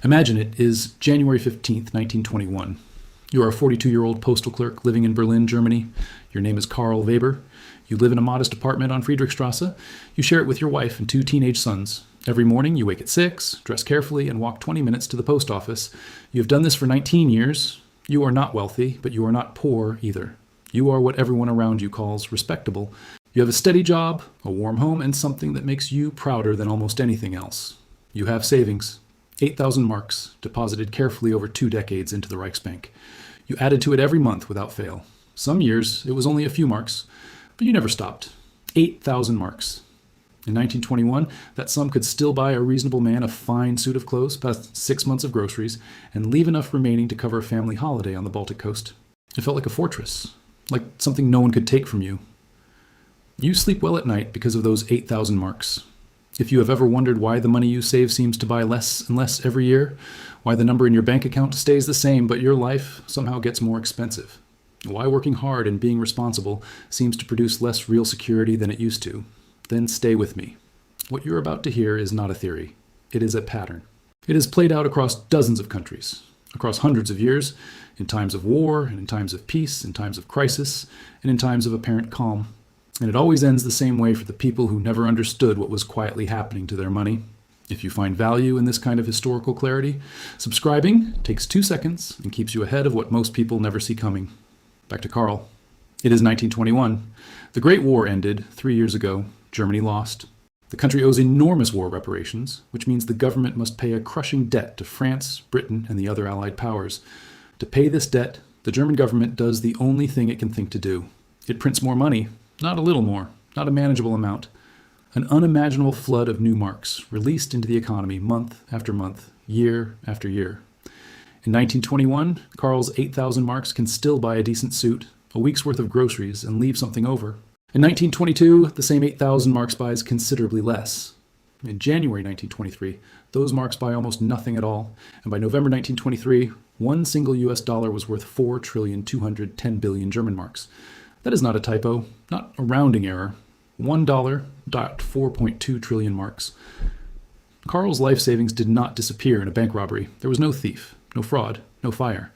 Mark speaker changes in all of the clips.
Speaker 1: Imagine it is January 15th, 1921. You are a 42-year-old postal clerk living in Berlin, Germany. Your name is Karl Weber. You live in a modest apartment on Friedrichstrasse. You share it with your wife and two teenage sons. Every morning you wake at 6, dress carefully, and walk 20 minutes to the post office. You have done this for 19 years. You are not wealthy, but you are not poor either. You are what everyone around you calls respectable. You have a steady job, a warm home, and something that makes you prouder than almost anything else. You have savings. 8,000 marks, deposited carefully over 2 decades into the Reichsbank. You added to it every month without fail. Some years it was only a few marks, but you never stopped. 8,000 marks. In 1921, that sum could still buy a reasonable man a fine suit of clothes, past 6 months of groceries, and leave enough remaining to cover a family holiday on the Baltic coast. It felt like a fortress, like something no one could take from you. You sleep well at night because of those 8,000 marks. If you have ever wondered why the money you save seems to buy less and less every year, why the number in your bank account stays the same but your life somehow gets more expensive, why working hard and being responsible seems to produce less real security than it used to, then stay with me. What you're about to hear is not a theory. It is a pattern. It is played out across dozens of countries, across hundreds of years, in times of war and in times of peace, in times of crisis, and in times of apparent calm. And it always ends the same way for the people who never understood what was quietly happening to their money. If you find value in this kind of historical clarity, subscribing takes 2 seconds and keeps you ahead of what most people never see coming. Back to Karl. It is 1921. The Great War ended 3 years ago. Germany lost. The country owes enormous war reparations, which means the government must pay a crushing debt to France, Britain, and the other Allied powers. To pay this debt, the German government does the only thing it can think to do. It prints more money. Not a little more, not a manageable amount. An unimaginable flood of new marks released into the economy month after month, year after year. In 1921, Karl's 8,000 marks can still buy a decent suit, a week's worth of groceries, and leave something over. In 1922, the same 8,000 marks buys considerably less. In January 1923, those marks buy almost nothing at all, and by November 1923, one single US dollar was worth 4,210,000,000,000 German marks. That is not a typo, not a rounding error. $1.4.2 trillion marks. Karl's life savings did not disappear in a bank robbery. There was no thief, no fraud, no fire.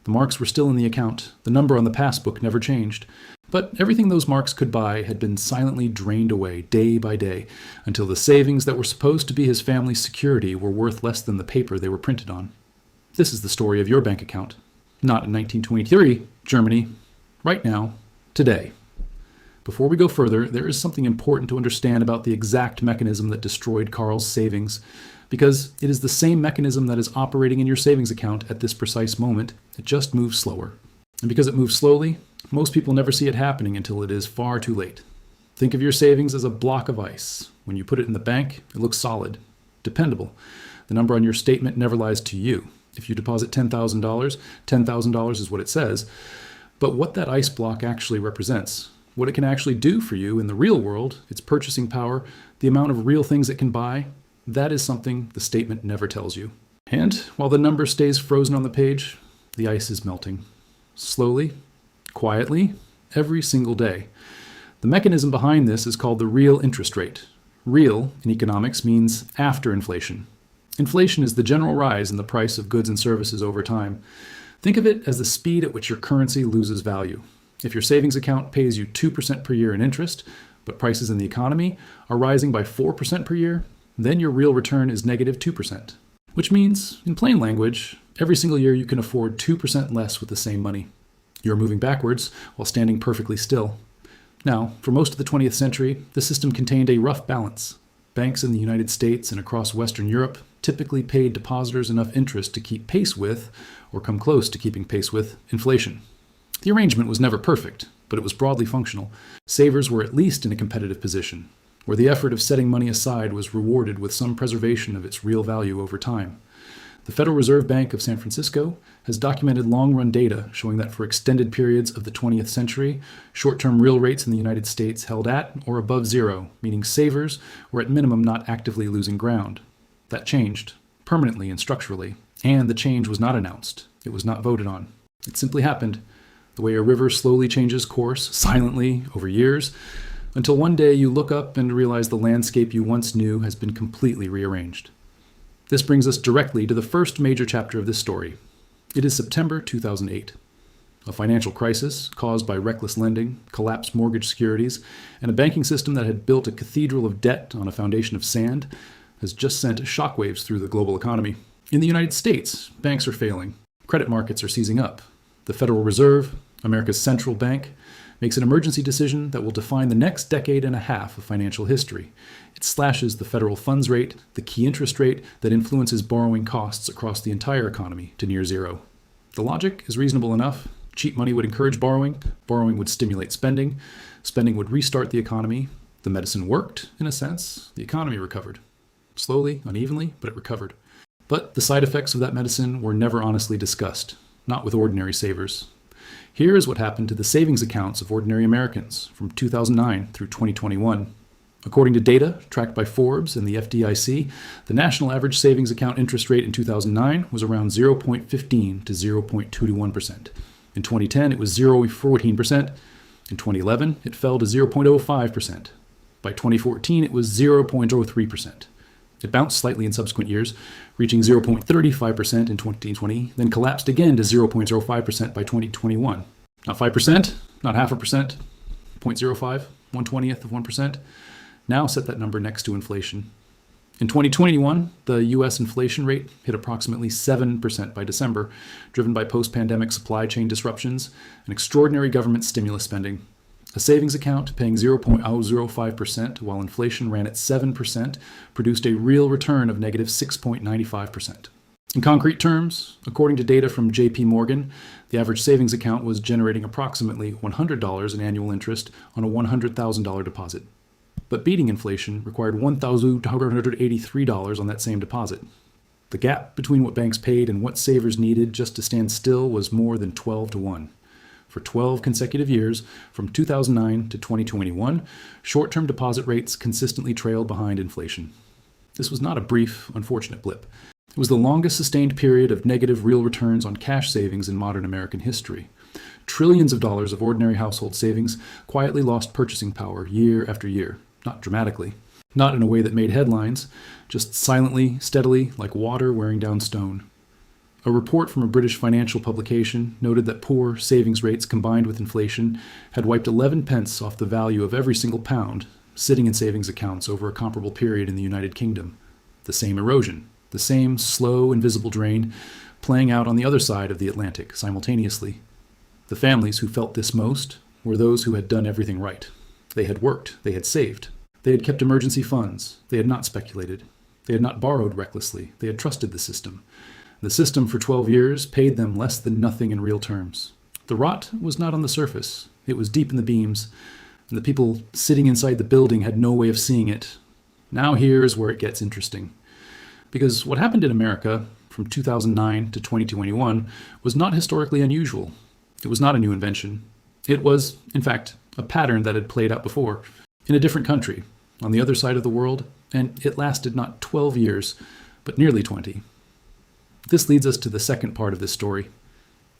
Speaker 1: The marks were still in the account. The number on the passbook never changed. But everything those marks could buy had been silently drained away day by day until the savings that were supposed to be his family's security were worth less than the paper they were printed on. This is the story of your bank account. Not in 1923, Germany, right now, today. Before we go further, there is something important to understand about the exact mechanism that destroyed Karl's savings, because it is the same mechanism that is operating in your savings account at this precise moment. It just moves slower. And because it moves slowly, most people never see it happening until it is far too late. Think of your savings as a block of ice. When you put it in the bank, it looks solid, dependable. The number on your statement never lies to you. If you deposit $10,000, $10,000 is what it says. But what that ice block actually represents, what it can actually do for you in the real world, its purchasing power, the amount of real things it can buy, that is something the statement never tells you. And while the number stays frozen on the page, the ice is melting. Slowly, quietly, every single day. The mechanism behind this is called the real interest rate. Real, in economics, means after inflation. Inflation is the general rise in the price of goods and services over time. Think of it as the speed at which your currency loses value. If your savings account pays you 2% per year in interest, but prices in the economy are rising by 4% per year, then your real return is negative 2%. Which means, in plain language, every single year you can afford 2% less with the same money. You're moving backwards while standing perfectly still. Now, for most of the 20th century, the system contained a rough balance. Banks in the United States and across Western Europe typically paid depositors enough interest to keep pace with, or come close to keeping pace with, inflation. The arrangement was never perfect, but it was broadly functional. Savers were at least in a competitive position, where the effort of setting money aside was rewarded with some preservation of its real value over time. The Federal Reserve Bank of San Francisco has documented long-run data showing that for extended periods of the 20th century, short-term real rates in the United States held at or above zero, meaning savers were at minimum not actively losing ground. That changed, permanently and structurally, and the change was not announced. It was not voted on. It simply happened, the way a river slowly changes course, silently, over years, until one day you look up and realize the landscape you once knew has been completely rearranged. This brings us directly to the first major chapter of this story. It is September 2008. A financial crisis caused by reckless lending, collapsed mortgage securities, and a banking system that had built a cathedral of debt on a foundation of sand has just sent shockwaves through the global economy. In the United States, banks are failing. Credit markets are seizing up. The Federal Reserve, America's central bank, makes an emergency decision that will define the next decade and a half of financial history. It slashes the federal funds rate, the key interest rate that influences borrowing costs across the entire economy, to near zero. The logic is reasonable enough. Cheap money would encourage borrowing. Borrowing would stimulate spending. Spending would restart the economy. The medicine worked, in a sense. The economy recovered. Slowly, unevenly, but it recovered. But the side effects of that medicine were never honestly discussed, not with ordinary savers. Here is what happened to the savings accounts of ordinary Americans from 2009 through 2021. According to data tracked by Forbes and the FDIC, the national average savings account interest rate in 2009 was around 0.15 to 0.221%. In 2010, it was 0.14%. In 2011, it fell to 0.05%. By 2014, it was 0.03%. It bounced slightly in subsequent years, reaching 0.35% in 2020, then collapsed again to 0.05% by 2021. Not 5%, not half a percent, 0.05, 1/20th of 1%. Now set that number next to inflation. In 2021, the U.S. inflation rate hit approximately 7% by December, driven by post-pandemic supply chain disruptions and extraordinary government stimulus spending. A savings account paying 0.005% while inflation ran at 7% produced a real return of negative 6.95%. In concrete terms, according to data from JP Morgan, the average savings account was generating approximately $100 in annual interest on a $100,000 deposit. But beating inflation required $1,283 on that same deposit. The gap between what banks paid and what savers needed just to stand still was more than 12 to 1. For 12 consecutive years, from 2009 to 2021, short-term deposit rates consistently trailed behind inflation. This was not a brief, unfortunate blip. It was the longest sustained period of negative real returns on cash savings in modern American history. Trillions of dollars of ordinary household savings quietly lost purchasing power year after year. Not dramatically, not in a way that made headlines, just silently, steadily, like water wearing down stone. A report from a British financial publication noted that poor savings rates combined with inflation had wiped 11 pence off the value of every single pound sitting in savings accounts over a comparable period in the United Kingdom. The same erosion, the same slow, invisible drain, playing out on the other side of the Atlantic simultaneously. The families who felt this most were those who had done everything right. They had worked, they had saved, they had kept emergency funds, they had not speculated, they had not borrowed recklessly, they had trusted the system. The system for 12 years paid them less than nothing in real terms. The rot was not on the surface, it was deep in the beams, and the people sitting inside the building had no way of seeing it. Now here is where it gets interesting. Because what happened in America from 2009 to 2021 was not historically unusual. It was not a new invention. It was, in fact, a pattern that had played out before, in a different country, on the other side of the world, and it lasted not 12 years, but nearly 20. This leads us to the second part of this story.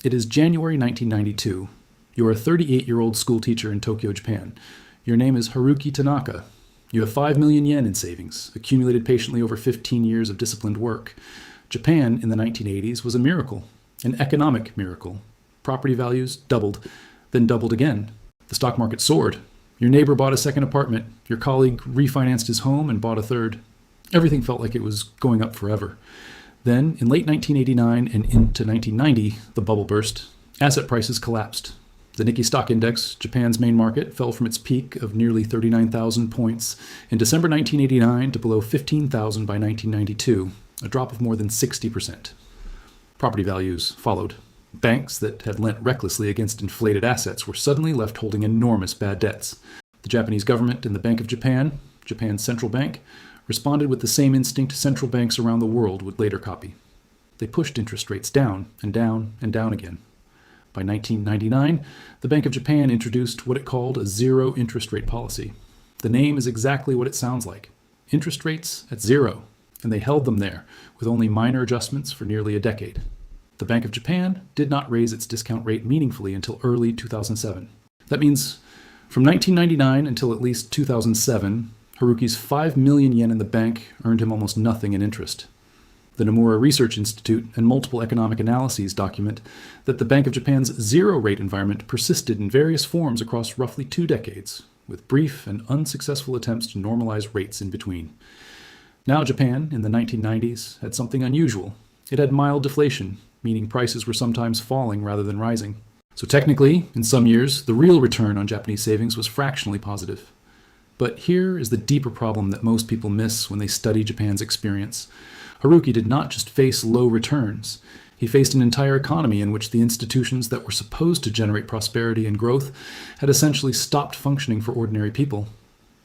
Speaker 1: It is January 1992. You are a 38-year-old school teacher in Tokyo, Japan. Your name is Haruki Tanaka. You have 5 million yen in savings, accumulated patiently over 15 years of disciplined work. Japan in the 1980s was a miracle, an economic miracle. Property values doubled, then doubled again. The stock market soared. Your neighbor bought a second apartment. Your colleague refinanced his home and bought a third. Everything felt like it was going up forever. Then, in late 1989 and into 1990, the bubble burst. Asset prices collapsed. The Nikkei stock index, Japan's main market, fell from its peak of nearly 39,000 points in December 1989 to below 15,000 by 1992, a drop of more than 60%. Property values followed. Banks that had lent recklessly against inflated assets were suddenly left holding enormous bad debts. The Japanese government and the Bank of Japan, Japan's central bank, responded with the same instinct central banks around the world would later copy. They pushed interest rates down and down and down again. By 1999, the Bank of Japan introduced what it called a zero interest rate policy. The name is exactly what it sounds like. Interest rates at zero, and they held them there with only minor adjustments for nearly a decade. The Bank of Japan did not raise its discount rate meaningfully until early 2007. That means from 1999 until at least 2007, Haruki's 5 million yen in the bank earned him almost nothing in interest. The Nomura Research Institute and multiple economic analyses document that the Bank of Japan's zero-rate environment persisted in various forms across roughly 2 decades, with brief and unsuccessful attempts to normalize rates in between. Now Japan, in the 1990s, had something unusual. It had mild deflation, meaning prices were sometimes falling rather than rising. So technically, in some years, the real return on Japanese savings was fractionally positive. But here is the deeper problem that most people miss when they study Japan's experience. Haruki did not just face low returns. He faced an entire economy in which the institutions that were supposed to generate prosperity and growth had essentially stopped functioning for ordinary people.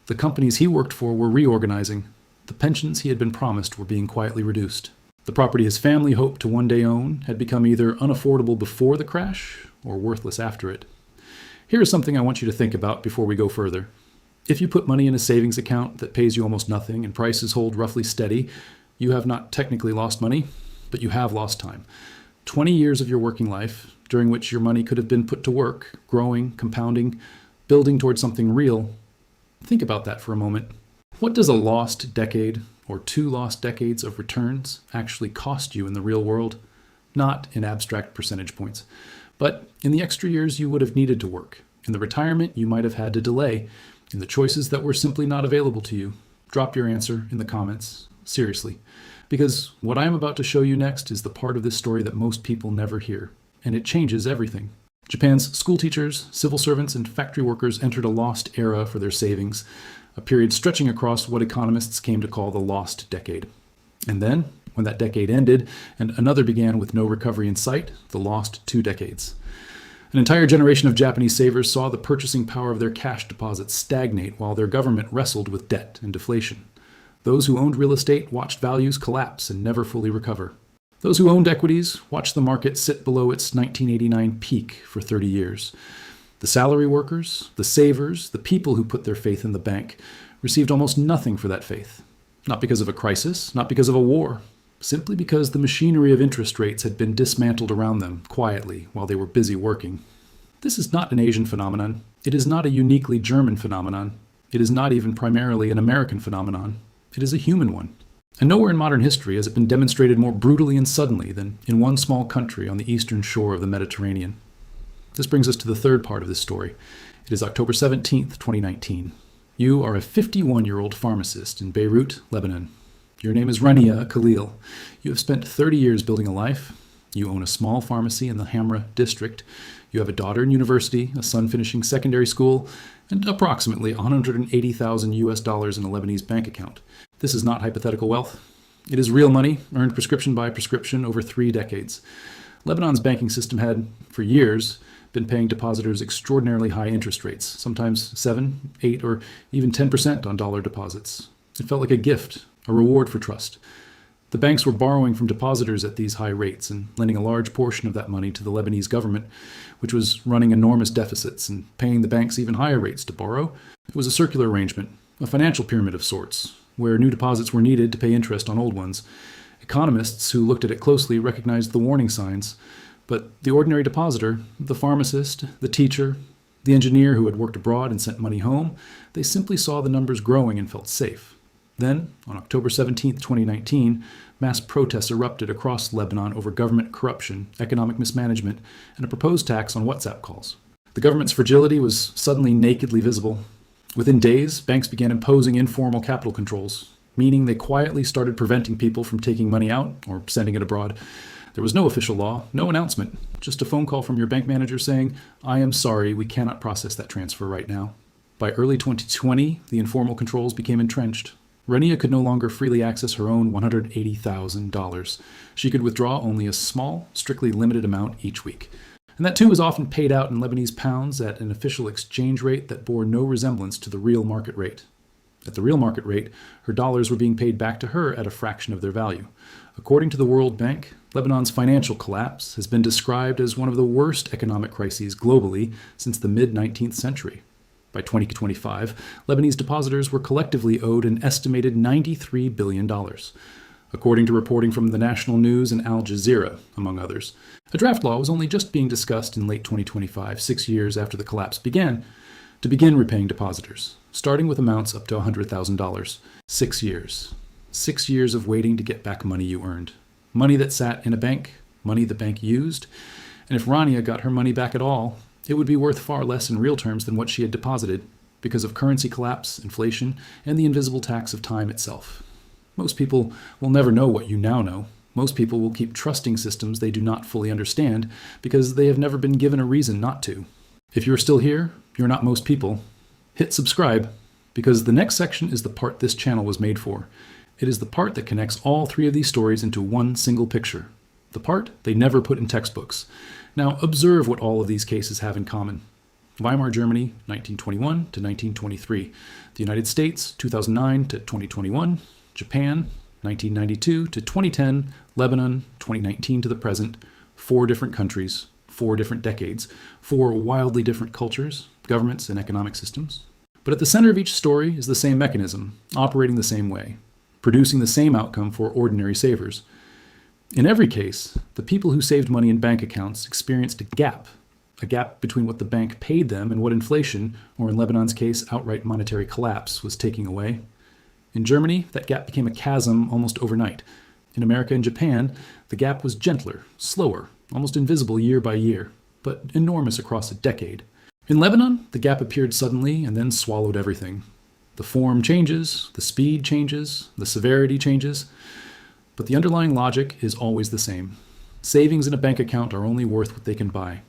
Speaker 1: The companies he worked for were reorganizing. The pensions he had been promised were being quietly reduced. The property his family hoped to one day own had become either unaffordable before the crash or worthless after it. Here is something I want you to think about before we go further. If you put money in a savings account that pays you almost nothing and prices hold roughly steady, you have not technically lost money, but you have lost time. 20 years of your working life, during which your money could have been put to work, growing, compounding, building towards something real. Think about that for a moment. What does a lost decade or 2 lost decades of returns actually cost you in the real world? Not in abstract percentage points, but in the extra years you would have needed to work, in the retirement you might have had to delay, in the choices that were simply not available to you. Drop your answer in the comments, seriously, because what I am about to show you next is the part of this story that most people never hear, and it changes everything. Japan's school teachers, civil servants, and factory workers entered a lost era for their savings, a period stretching across what economists came to call the lost decade. And then, when that decade ended and another began with no recovery in sight, the lost 2 decades. An entire generation of Japanese savers saw the purchasing power of their cash deposits stagnate while their government wrestled with debt and deflation. Those who owned real estate watched values collapse and never fully recover. Those who owned equities watched the market sit below its 1989 peak for 30 years. The salary workers, the savers, the people who put their faith in the bank received almost nothing for that faith. Not because of a crisis, not because of a war, simply because the machinery of interest rates had been dismantled around them quietly while they were busy working. This is not an Asian phenomenon. It is not a uniquely German phenomenon. It is not even primarily an American phenomenon. It is a human one. And nowhere in modern history has it been demonstrated more brutally and suddenly than in one small country on the eastern shore of the Mediterranean. This brings us to the third part of this story. It is October 17th, 2019. You are a 51-year-old pharmacist in Beirut, Lebanon. Your name is Rania Khalil. You have spent 30 years building a life. You own a small pharmacy in the Hamra district. You have a daughter in university, a son finishing secondary school, and approximately $180,000 in a Lebanese bank account. This is not hypothetical wealth. It is real money, earned prescription by prescription over 3 decades. Lebanon's banking system had, for years, been paying depositors extraordinarily high interest rates, sometimes 7, 8, or even 10% on dollar deposits. It felt like a gift, a reward for trust. The banks were borrowing from depositors at these high rates and lending a large portion of that money to the Lebanese government, which was running enormous deficits and paying the banks even higher rates to borrow. It was a circular arrangement, a financial pyramid of sorts, where new deposits were needed to pay interest on old ones. Economists who looked at it closely recognized the warning signs, but the ordinary depositor, the pharmacist, the teacher, the engineer who had worked abroad and sent money home, they simply saw the numbers growing and felt safe. Then, on October 17, 2019, mass protests erupted across Lebanon over government corruption, economic mismanagement, and a proposed tax on WhatsApp calls. The government's fragility was suddenly nakedly visible. Within days, banks began imposing informal capital controls, meaning they quietly started preventing people from taking money out or sending it abroad. There was no official law, no announcement, just a phone call from your bank manager saying, "I am sorry, we cannot process that transfer right now." By early 2020, the informal controls became entrenched. Rania could no longer freely access her own $180,000. She could withdraw only a small, strictly limited amount each week. And that too was often paid out in Lebanese pounds at an official exchange rate that bore no resemblance to the real market rate. At the real market rate, her dollars were being paid back to her at a fraction of their value. According to the World Bank, Lebanon's financial collapse has been described as one of the worst economic crises globally since the mid-19th century. By 2025, Lebanese depositors were collectively owed an estimated $93 billion, according to reporting from the National News and Al Jazeera, among others. A draft law was only just being discussed in late 2025, 6 years after the collapse began, to begin repaying depositors, starting with amounts up to $100,000. 6 years. 6 years of waiting to get back money you earned. Money that sat in a bank, money the bank used. And if Rania got her money back at all, it would be worth far less in real terms than what she had deposited because of currency collapse, inflation, and the invisible tax of time itself. Most people will never know what you now know. Most people will keep trusting systems they do not fully understand because they have never been given a reason not to. If you're still here, you're not most people. Hit subscribe, because the next section is the part this channel was made for. It is the part that connects all three of these stories into one single picture. The part they never put in textbooks. Now observe what all of these cases have in common. Weimar Germany, 1921 to 1923. The United States, 2009 to 2021. Japan, 1992 to 2010. Lebanon, 2019 to the present. 4 different countries, 4 different decades, 4 wildly different cultures, governments, and economic systems. But at the center of each story is the same mechanism, operating the same way, producing the same outcome for ordinary savers. In every case, the people who saved money in bank accounts experienced a gap between what the bank paid them and what inflation, or in Lebanon's case, outright monetary collapse, was taking away. In Germany, that gap became a chasm almost overnight. In America and Japan, the gap was gentler, slower, almost invisible year by year, but enormous across a decade. In Lebanon, the gap appeared suddenly and then swallowed everything. The form changes, the speed changes, the severity changes, but the underlying logic is always the same. Savings in a bank account are only worth what they can buy.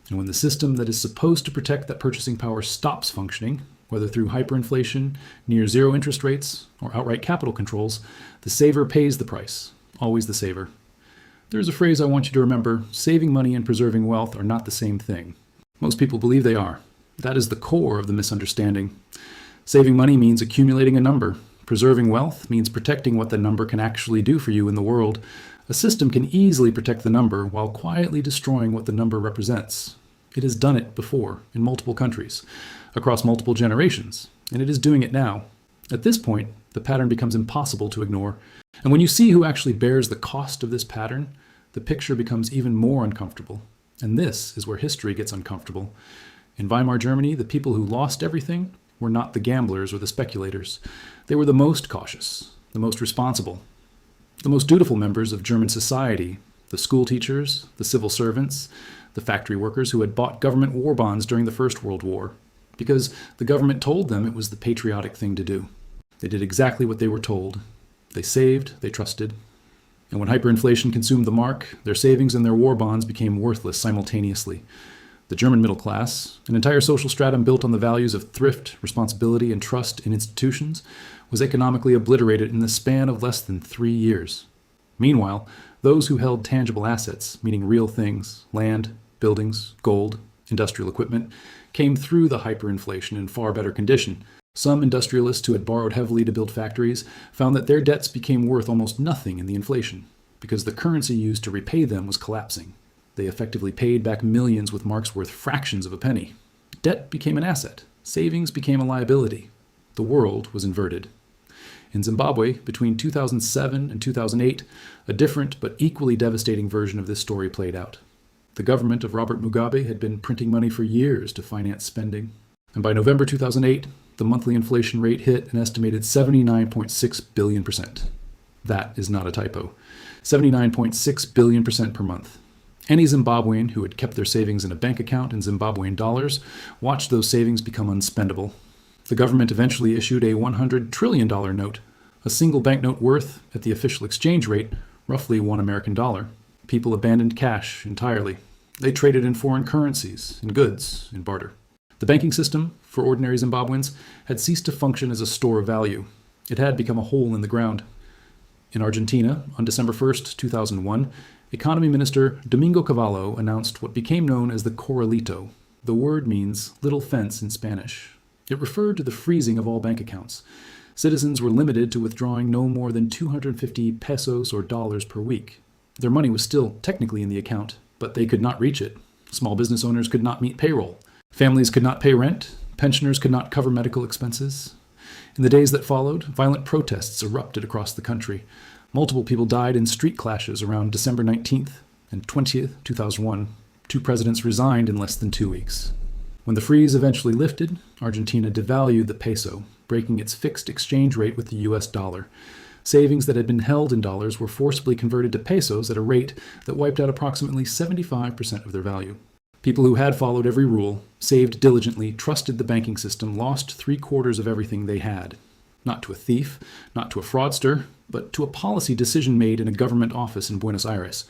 Speaker 1: And when the system that is supposed to protect that purchasing power stops functioning, whether through hyperinflation, near zero interest rates, or outright capital controls, the saver pays the price, always the saver. There's a phrase I want you to remember: saving money and preserving wealth are not the same thing. Most people believe they are. That is the core of the misunderstanding. Saving money means accumulating a number. Preserving wealth means protecting what the number can actually do for you in the world. A system can easily protect the number while quietly destroying what the number represents. It has done it before in multiple countries, across multiple generations, and it is doing it now. At this point, the pattern becomes impossible to ignore. And when you see who actually bears the cost of this pattern, the picture becomes even more uncomfortable. And this is where history gets uncomfortable. In Weimar Germany, the people who lost everything were not the gamblers or the speculators. They were the most cautious, the most responsible, the most dutiful members of German society, the school teachers, the civil servants, the factory workers who had bought government war bonds during the First World War, because the government told them it was the patriotic thing to do. They did exactly what they were told. They saved, they trusted. And when hyperinflation consumed the mark, their savings and their war bonds became worthless simultaneously. The German middle class, an entire social stratum built on the values of thrift, responsibility, and trust in institutions, was economically obliterated in the span of less than 3 years. Meanwhile, those who held tangible assets, meaning real things, land, buildings, gold, industrial equipment, came through the hyperinflation in far better condition. Some industrialists who had borrowed heavily to build factories found that their debts became worth almost nothing in the inflation, because the currency used to repay them was collapsing. They effectively paid back millions with marks worth fractions of a penny. Debt became an asset. Savings became a liability. The world was inverted. In Zimbabwe, between 2007 and 2008, a different but equally devastating version of this story played out. The government of Robert Mugabe had been printing money for years to finance spending. And by November 2008, the monthly inflation rate hit an estimated 79.6 billion%. That is not a typo. 79.6 billion% per month. Any Zimbabwean who had kept their savings in a bank account in Zimbabwean dollars watched those savings become unspendable. The government eventually issued a $100 trillion note, a single banknote worth, at the official exchange rate, roughly $1 American. People abandoned cash entirely. They traded in foreign currencies, in goods, in barter. The banking system, for ordinary Zimbabweans, had ceased to function as a store of value. It had become a hole in the ground. In Argentina, on December 1st, 2001, Economy Minister Domingo Cavallo announced what became known as the Corralito. The word means little fence in Spanish. It referred to the freezing of all bank accounts. Citizens were limited to withdrawing no more than 250 pesos or dollars per week. Their money was still technically in the account, but they could not reach it. Small business owners could not meet payroll. Families could not pay rent. Pensioners could not cover medical expenses. In the days that followed, violent protests erupted across the country. Multiple people died in street clashes around December 19th and 20th, 2001. 2 presidents resigned in less than 2 weeks. When the freeze eventually lifted, Argentina devalued the peso, breaking its fixed exchange rate with the US dollar. Savings that had been held in dollars were forcibly converted to pesos at a rate that wiped out approximately 75% of their value. People who had followed every rule, saved diligently, trusted the banking system, lost 3/4 of everything they had. Not to a thief, not to a fraudster, but to a policy decision made in a government office in Buenos Aires.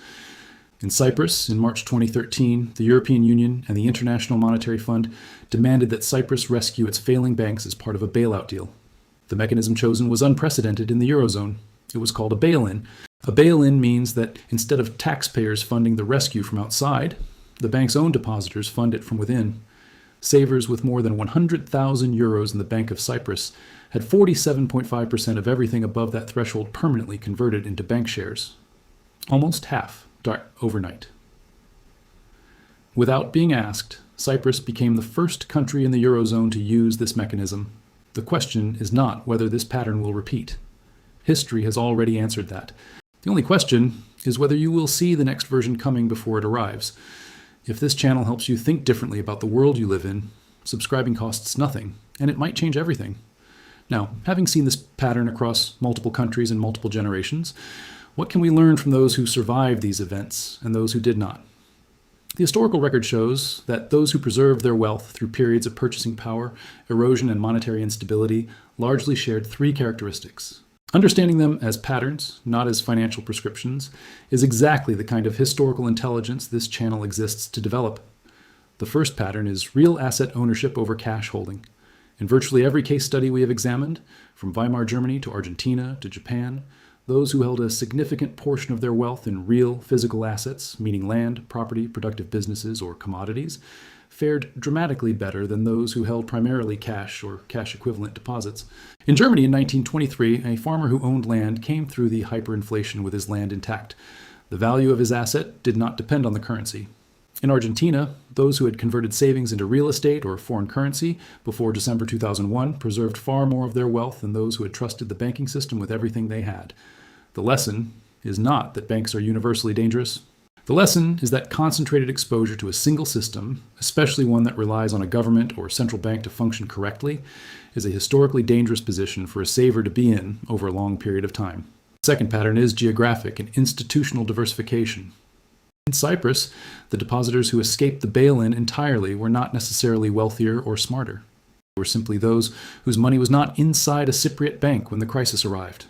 Speaker 1: In Cyprus, in March 2013, the European Union and the International Monetary Fund demanded that Cyprus rescue its failing banks as part of a bailout deal. The mechanism chosen was unprecedented in the Eurozone. It was called a bail-in. A bail-in means that instead of taxpayers funding the rescue from outside, the bank's own depositors fund it from within. Savers with more than 100,000 euros in the Bank of Cyprus had 47.5% of everything above that threshold permanently converted into bank shares. Almost half overnight. Without being asked, Cyprus became the first country in the Eurozone to use this mechanism. The question is not whether this pattern will repeat. History has already answered that. The only question is whether you will see the next version coming before it arrives. If this channel helps you think differently about the world you live in, subscribing costs nothing, and it might change everything. Now, having seen this pattern across multiple countries and multiple generations, what can we learn from those who survived these events and those who did not? The historical record shows that those who preserved their wealth through periods of purchasing power, erosion, and monetary instability largely shared 3 characteristics. Understanding them as patterns, not as financial prescriptions, is exactly the kind of historical intelligence this channel exists to develop. The first pattern is real asset ownership over cash holding. In virtually every case study we have examined, from Weimar Germany to Argentina to Japan, those who held a significant portion of their wealth in real physical assets, meaning land, property, productive businesses, or commodities, fared dramatically better than those who held primarily cash or cash-equivalent deposits. In Germany in 1923, a farmer who owned land came through the hyperinflation with his land intact. The value of his asset did not depend on the currency. In Argentina, those who had converted savings into real estate or foreign currency before December 2001 preserved far more of their wealth than those who had trusted the banking system with everything they had. The lesson is not that banks are universally dangerous. The lesson is that concentrated exposure to a single system, especially one that relies on a government or central bank to function correctly, is a historically dangerous position for a saver to be in over a long period of time. The second pattern is geographic and institutional diversification. In Cyprus, the depositors who escaped the bail-in entirely were not necessarily wealthier or smarter. They were simply those whose money was not inside a Cypriot bank when the crisis arrived.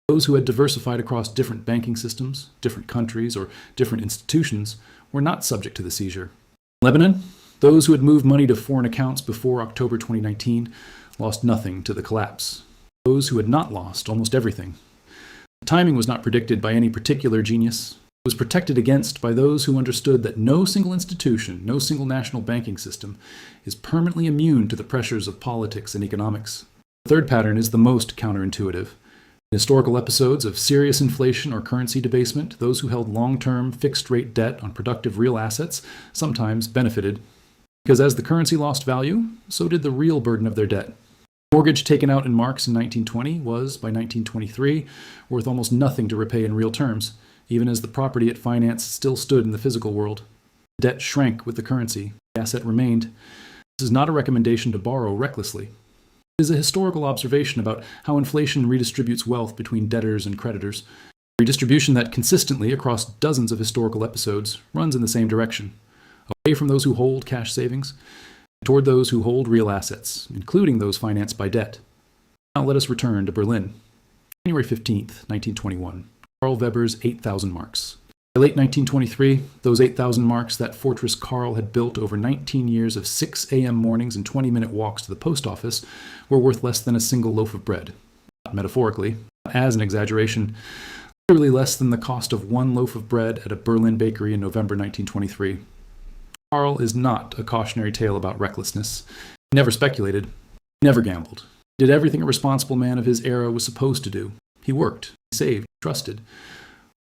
Speaker 1: Those who had diversified across different banking systems, different countries, or different institutions were not subject to the seizure. In Lebanon, those who had moved money to foreign accounts before October 2019 lost nothing to the collapse. Those who had not lost almost everything. The timing was not predicted by any particular genius. It was protected against by those who understood that no single institution, no single national banking system is permanently immune to the pressures of politics and economics. The third pattern is the most counterintuitive. In historical episodes of serious inflation or currency debasement, those who held long-term, fixed-rate debt on productive real assets sometimes benefited. Because as the currency lost value, so did the real burden of their debt. The mortgage taken out in marks in 1920 was, by 1923, worth almost nothing to repay in real terms, even as the property it financed still stood in the physical world. The debt shrank with the currency. The asset remained. This is not a recommendation to borrow recklessly. It is a historical observation about how inflation redistributes wealth between debtors and creditors, a redistribution that consistently, across dozens of historical episodes, runs in the same direction, away from those who hold cash savings, toward those who hold real assets, including those financed by debt. Now let us return to Berlin. January 15th, 1921, Karl Weber's 8,000 marks. By late 1923, those 8,000 marks that Fortress Karl had built over 19 years of 6 a.m. mornings and 20-minute walks to the post office were worth less than a single loaf of bread. Not metaphorically, as an exaggeration, literally less than the cost of one loaf of bread at a Berlin bakery in November 1923. Karl is not a cautionary tale about recklessness. He never speculated. He never gambled. He did everything a responsible man of his era was supposed to do. He worked. He saved. He trusted.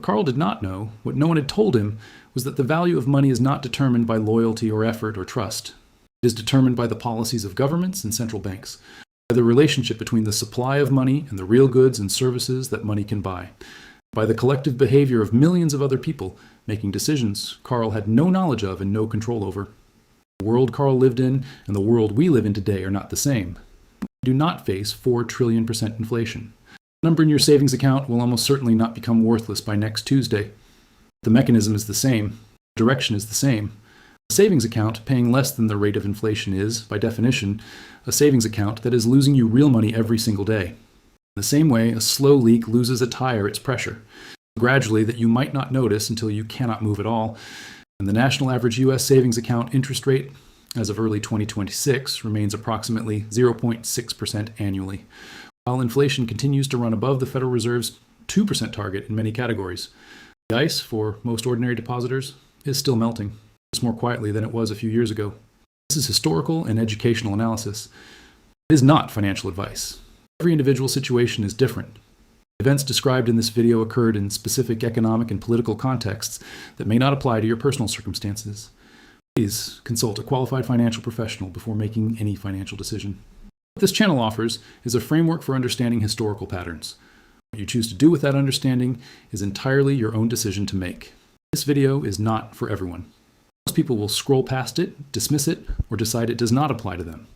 Speaker 1: Karl did not know, what no one had told him, was that the value of money is not determined by loyalty or effort or trust. It is determined by the policies of governments and central banks, by the relationship between the supply of money and the real goods and services that money can buy, by the collective behavior of millions of other people making decisions Karl had no knowledge of and no control over. The world Karl lived in and the world we live in today are not the same. We do not face 4 trillion% inflation. The number in your savings account will almost certainly not become worthless by next Tuesday. The mechanism is the same. The direction is the same. A savings account paying less than the rate of inflation is, by definition, a savings account that is losing you real money every single day. In the same way, a slow leak loses a tire its pressure, gradually that you might not notice until you cannot move at all. And the national average U.S. savings account interest rate, as of early 2026, remains approximately 0.6% annually, while inflation continues to run above the Federal Reserve's 2% target in many categories. The ice, for most ordinary depositors, is still melting, just more quietly than it was a few years ago. This is historical and educational analysis. It is not financial advice. Every individual situation is different. Events described in this video occurred in specific economic and political contexts that may not apply to your personal circumstances. Please consult a qualified financial professional before making any financial decision. What this channel offers is a framework for understanding historical patterns. What you choose to do with that understanding is entirely your own decision to make. This video is not for everyone. Most people will scroll past it, dismiss it, or decide it does not apply to them.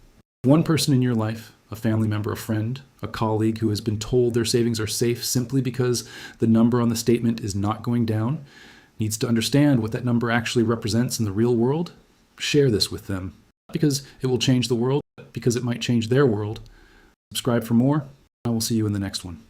Speaker 1: One person in your life, a family member, a friend, a colleague who has been told their savings are safe simply because the number on the statement is not going down, needs to understand what that number actually represents in the real world. Share this with them. Not because it will change the world, but because it might change their world. Subscribe for more. I will see you in the next one.